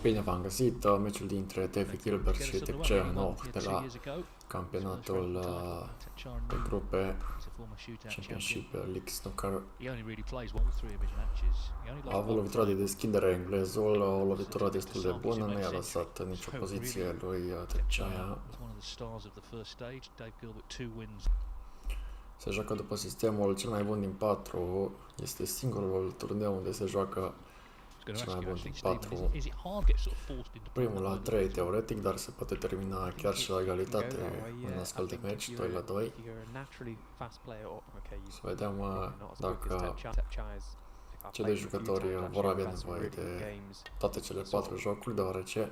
Bine v-am găsit, meciul dintre David Gilbert și Thepchaiya Un-Nooh de la campionatul de grupe Championship League Snooker. A avut lovitura de deschidere englezul, o lovitură destul de bună, nu i-a lăsat nicio poziție lui Thepchaiya. Se joacă după sistemul cel mai bun din 4, este singurul turneu unde se joacă cel mai bun din 4. Primul la 3 teoretic, dar se poate termina chiar și la egalitate în astfel de meci, 2-2. Să vedem dacă cei doi jucători vor avea nevoie de toate cele 4 jocuri, deoarece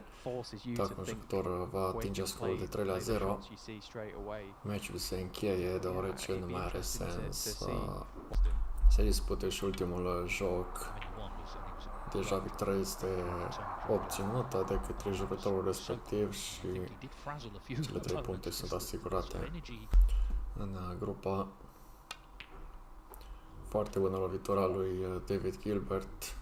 dacă un jucător va atinge scorul de 3-0, meciul se încheie, deoarece nu mai are sens să se dispute și ultimul joc. Deja victoria este obținută de către jucătorul respectiv și cele 3 puncte sunt asigurate în grupa. Foarte bună lovitura lui David Gilbert.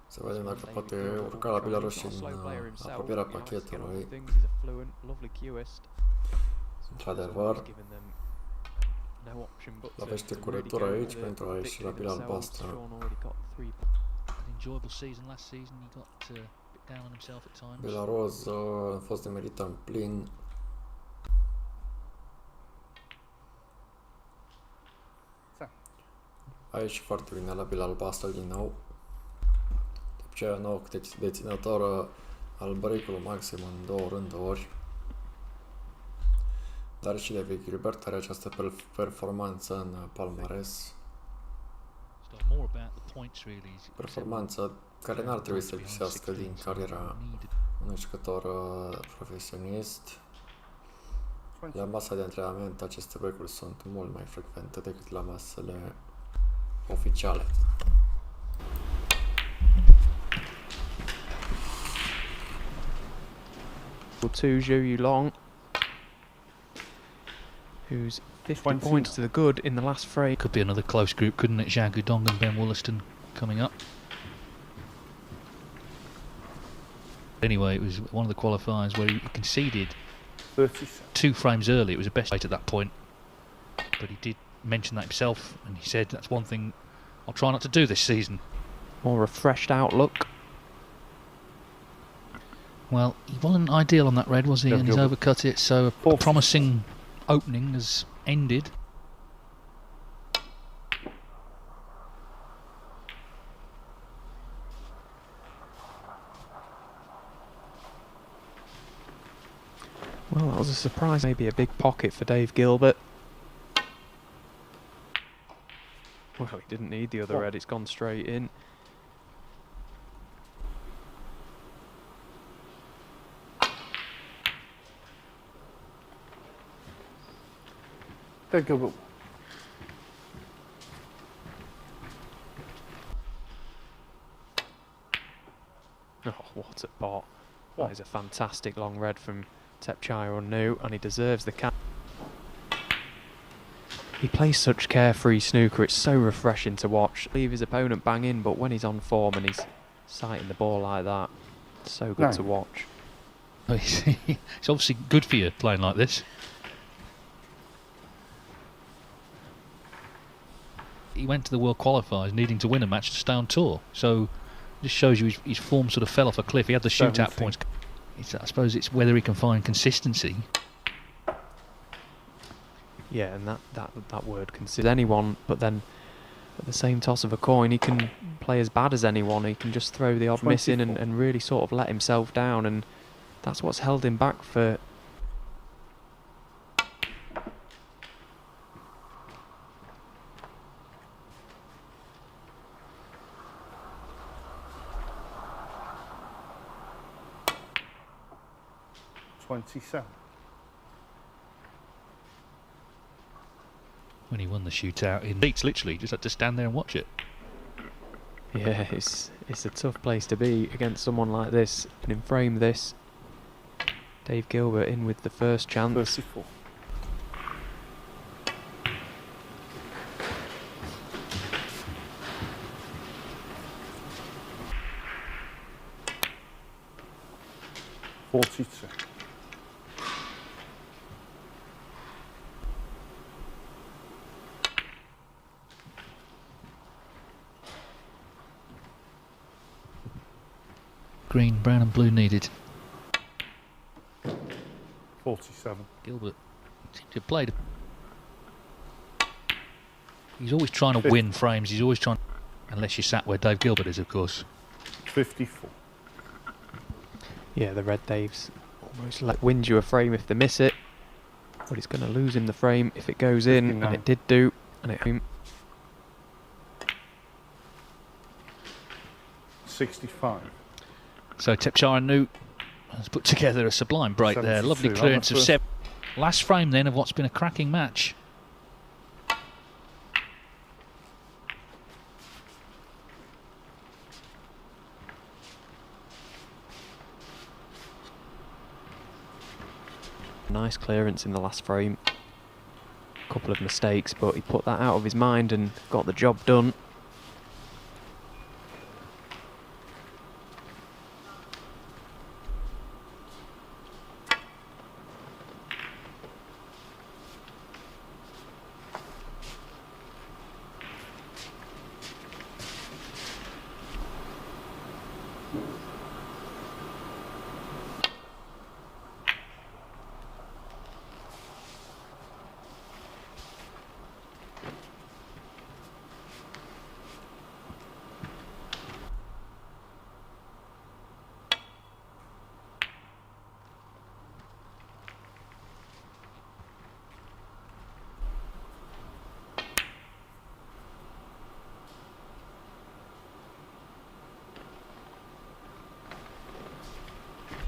Să vedem dacă poate urca la Belarus și în apropierea pachetului. Într-adevăr, lovește cu retur aici pentru a ieși la bila albastră. Belarus a fost demerită în plin. Aici foarte bine la bila albastră din nou. Thepchaiya Un-Nooh, deținător al break-ului maxim în 2 rânduri. Dar și David Gilbert are această performanță în palmares. Performanță care n-ar trebui să lipsească din cariera unui jucător profesionist. La masa de antrenament aceste break-uri sunt mult mai frecvente decât la masele oficiale. Who's 50 points to the good in the last frame. Could be another close group, couldn't it? Zhang Guodong and Ben Wollaston coming up. Anyway, it was one of the qualifiers where he conceded 2 frames early. It was a best rate at that point, but he did mention that himself, and he said that's one thing I'll try not to do this season. More refreshed outlook. Well, he wasn't ideal on that red, was he? And he's overcut it, so a promising opening has ended. Well, that was a surprise. Maybe a big pocket for Dave Gilbert. Well, he didn't need the other red, it's gone straight in. Gilbert. Oh, what a pot. That is a fantastic long red from Thepchaiya Un-Nooh, and he deserves the cap. He plays such carefree snooker, it's so refreshing to watch. Leave his opponent bang in, but when he's on form and he's sighting the ball like that, it's so good to watch. It's obviously good for you playing like this. He went to the World Qualifiers needing to win a match to stay on tour, so this shows you his form sort of fell off a cliff. He had the shootout points. I suppose it's whether he can find consistency. Yeah, and that word considers anyone, but then at the same toss of a coin he can play as bad as anyone. He can just throw the odd miss in and really sort of let himself down, and that's what's held him back for When he won the shootout in beats, literally just had to stand there and watch it. Yeah, it's a tough place to be against someone like this. And in frame this, Dave Gilbert in with the first chance. 34. 42. Green, brown and blue needed. 47. Gilbert seemed to have played. He's always trying to win frames. He's always trying, unless you're sat where Dave Gilbert is, of course. 54. Yeah, the red Dave's almost like wins you a frame if they miss it, but it's going to lose him the frame if it goes in, 59. and it did do, and it 65. So Thepchaiya Un-Nooh has put together a sublime break there. Lovely 72, clearance of 7. Last frame then of what's been a cracking match. Nice clearance in the last frame. A couple of mistakes, but he put that out of his mind and got the job done.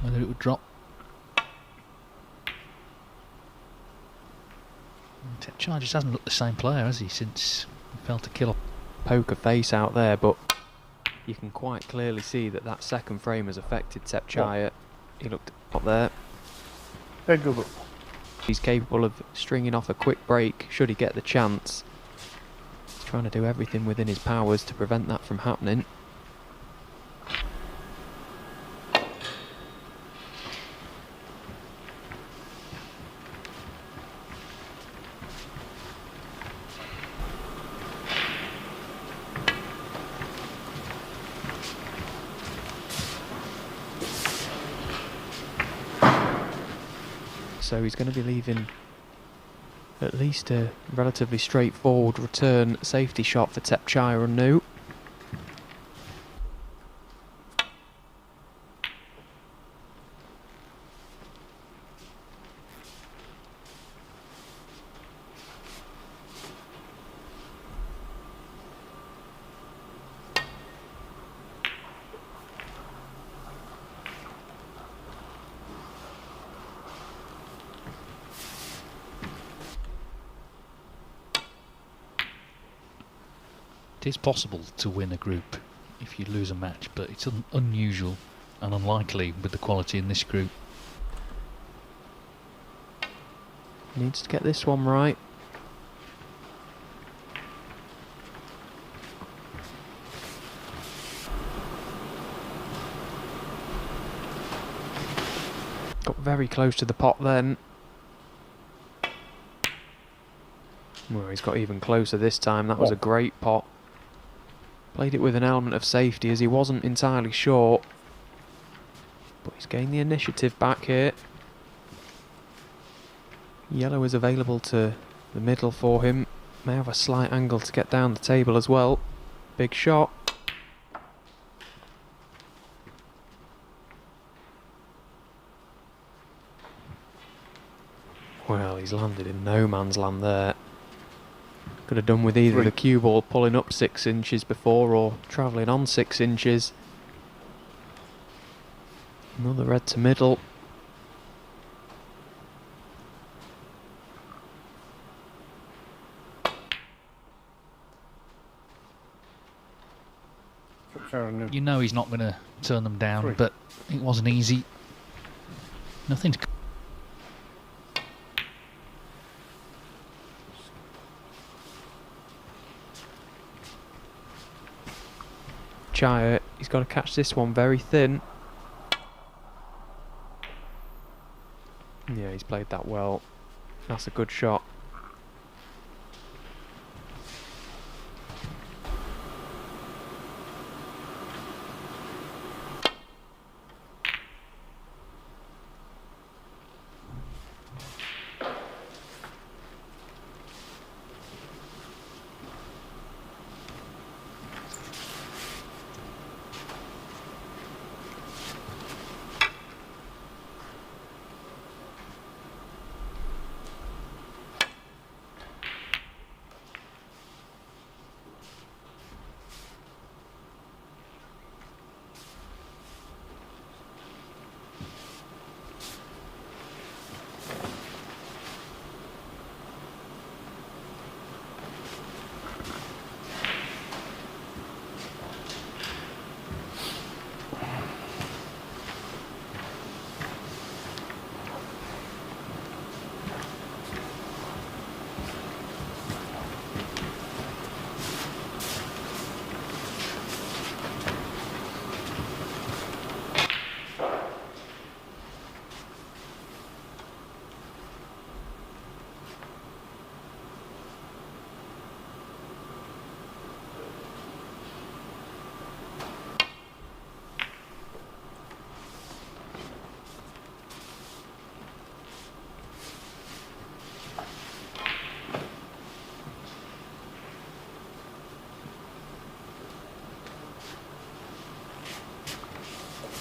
Whether it would drop. Thepchaiya just hasn't looked the same player, has he, since he fell to kill. Poker face out there, but you can quite clearly see that that second frame has affected Thepchaiya. He looked up there. There, Gilbert. He's capable of stringing off a quick break should he get the chance. He's trying to do everything within his powers to prevent that from happening. So he's going to be leaving at least a relatively straightforward return safety shot for Thepchaiya Un-Nooh. It is possible to win a group if you lose a match, but it's unusual and unlikely with the quality in this group. Needs to get this one right. Got very close to the pot then. Well, he's got even closer this time. That was a great pot. Played it with an element of safety as he wasn't entirely sure. But he's gained the initiative back here. Yellow is available to the middle for him. May have a slight angle to get down the table as well. Big shot. Well, he's landed in no man's land there. Could have done with either the cue ball pulling up 6 inches before or travelling on 6 inches. Another red to middle. You know he's not going to turn them down, but it wasn't easy. Nothing to... Thepchaiya, he's got to catch this one very thin. he's played that well. That's a good shot.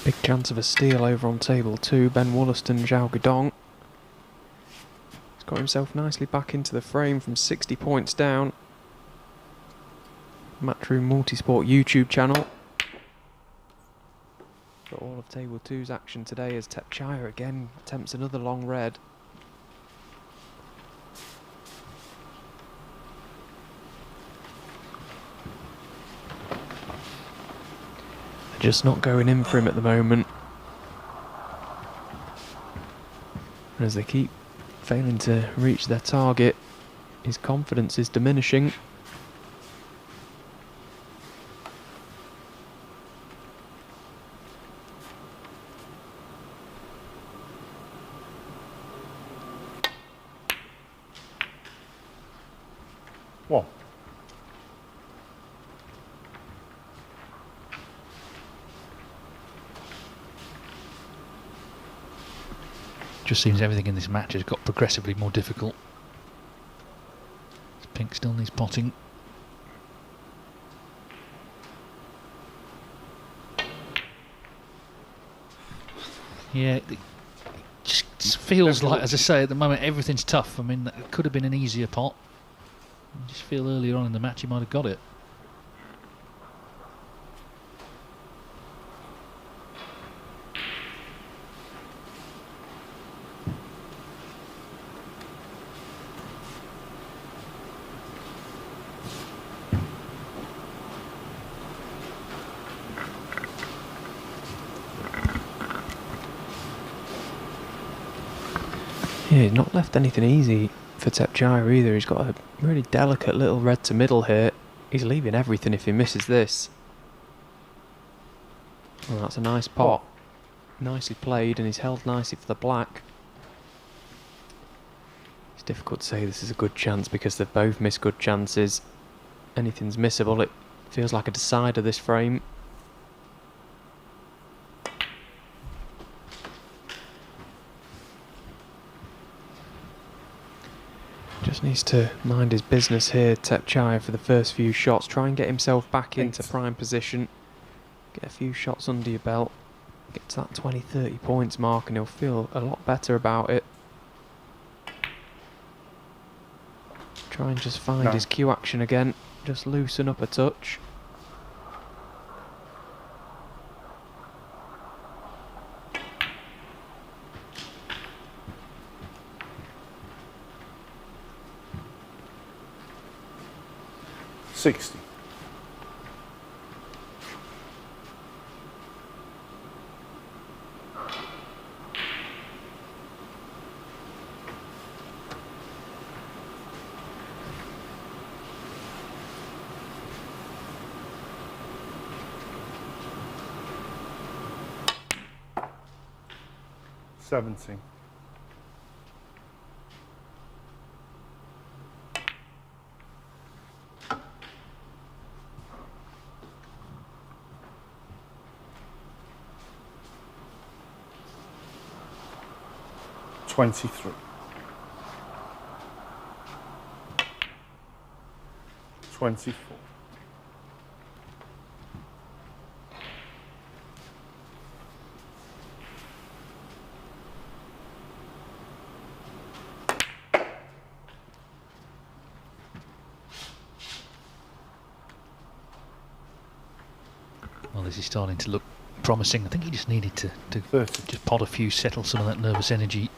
Big chance of a steal over on table 2. Ben Wollaston, Zhao Guidong. He's got himself nicely back into the frame from 60 points down. Matchroom Multisport YouTube channel. Got all of table 2's action today as Thepchaiya again attempts another long red. Just not going in for him at the moment. And as they keep failing to reach their target, his confidence is diminishing. One. Just seems everything in this match has got progressively more difficult. Pink still needs potting. Yeah, it just feels like, as I say, at the moment everything's tough. I mean, it could have been an easier pot. I just feel earlier on in the match he might have got it. Yeah, he's not left anything easy for Thepchaiya either. He's got a really delicate little red to middle here. He's leaving everything if he misses this. Well, that's a nice pot. Nicely played, and he's held nicely for the black. It's difficult to say this is a good chance because they've both missed good chances. Anything's missable. It feels like a decider, this frame. Just needs to mind his business here, Thepchaiya, for the first few shots. Try and get himself back into prime position. Get a few shots under your belt. Get to that 20-30 points mark and he'll feel a lot better about it. Try and just find his cue action again. Just loosen up a touch. $60. $70. 23. 24. Well, this is starting to look promising. I think he just needed to 30. just pod a few, settle some of that nervous energy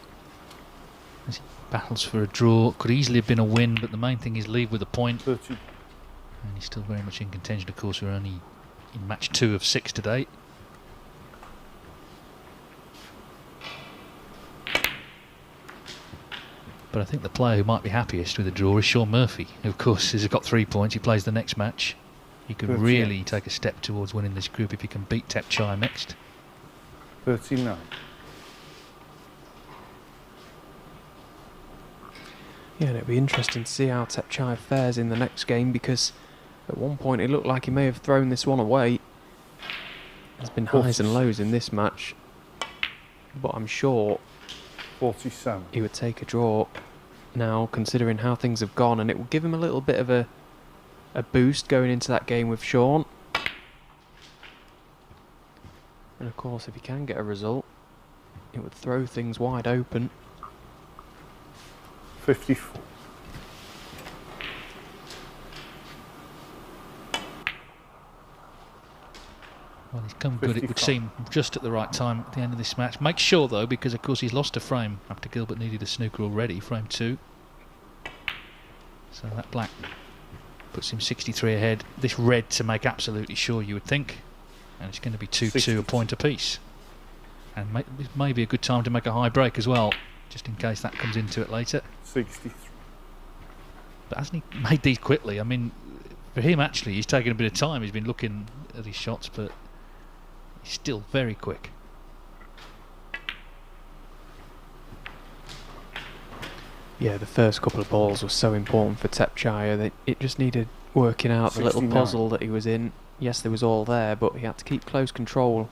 as he battles for a draw. Could easily have been a win, but the main thing is leave with a point. 30. And he's still very much in contention. Of course, we're only in match 2 of 6 today. But I think the player who might be happiest with a draw is Sean Murphy, who of course has got 3 points. He plays the next match. He could really take a step towards winning this group if he can beat Thepchaiya next. 39. Yeah, and it'll be interesting to see how Thepchaiya fares in the next game, because at one point it looked like he may have thrown this one away. There's been highs and lows in this match, but I'm sure 47. he would take a draw now, considering how things have gone, and it will give him a little bit of a boost going into that game with Sean. And of course, if he can get a result, it would throw things wide open. 54. Well, he's come good, it would seem, just at the right time at the end of this match. Make sure, though, because of course he's lost a frame after Gilbert needed a snooker already, frame 2. So that black puts him 63 ahead. This red to make absolutely sure, you would think. And it's going to be 2-2, a point apiece. And this may be a good time to make a high break as well, just in case that comes into it later. 63. But hasn't he made these quickly? I mean, for him actually, he's taken a bit of time. He's been looking at his shots, but he's still very quick. Yeah, the first couple of balls were so important for Thepchaiya that it just needed working out the little 69. puzzle that he was in. Yes, there was all there, but he had to keep close control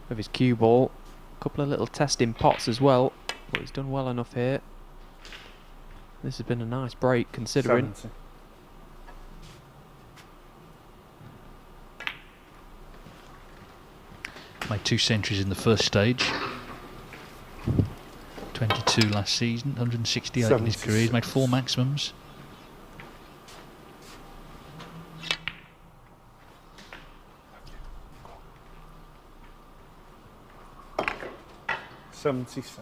of his cue ball. A couple of little testing pots as well, but he's done well enough here. This has been a nice break, considering. 70. Made 2 centuries in the first stage. 22 last season, 168 in his career. He's made 4 maximums. $77.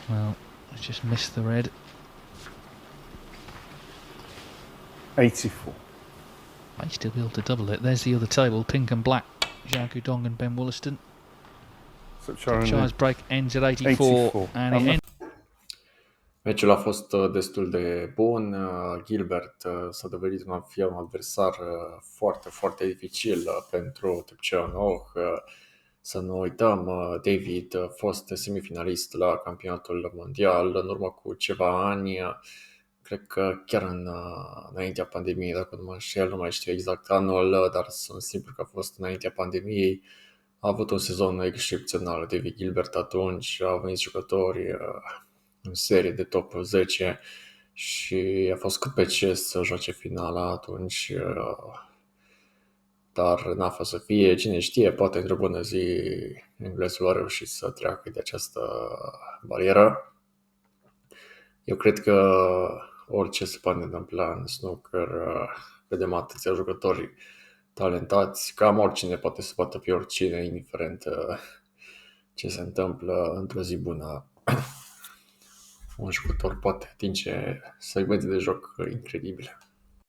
Well, I just missed the red. 84. Might still be able to double it. There's the other table, pink and black. Zhao Gudong and Ben Wollaston. Thepchaiya's break ends at 84. And it ends. Meciul a fost destul de bun. Gilbert s-a dovedit a fi un adversar foarte, foarte dificil pentru Thepchaiya Un-Nooh. Să nu uităm, David a fost semifinalist la campionatul mondial în urmă cu ceva ani. Cred că chiar înaintea pandemiei, dacă nu mă înșel, nu mai știu exact anul, dar sunt sigur că a fost înaintea pandemiei. A avut un sezon excepțional David Gilbert atunci, a venit jucători în serie de top 10 și a fost cât pe ce să joace finala atunci, dar n-a fost să fie. Cine știe, poate într-o bună zi englezul a reușit să treacă de această barieră. Eu cred că orice se poate întâmpla în snooker, vedem atâția jucători talentați, cam oricine poate să bată pe oricine, indiferent ce se întâmplă într-o zi bună. Un jucător poate atinge segmente de joc incredibile.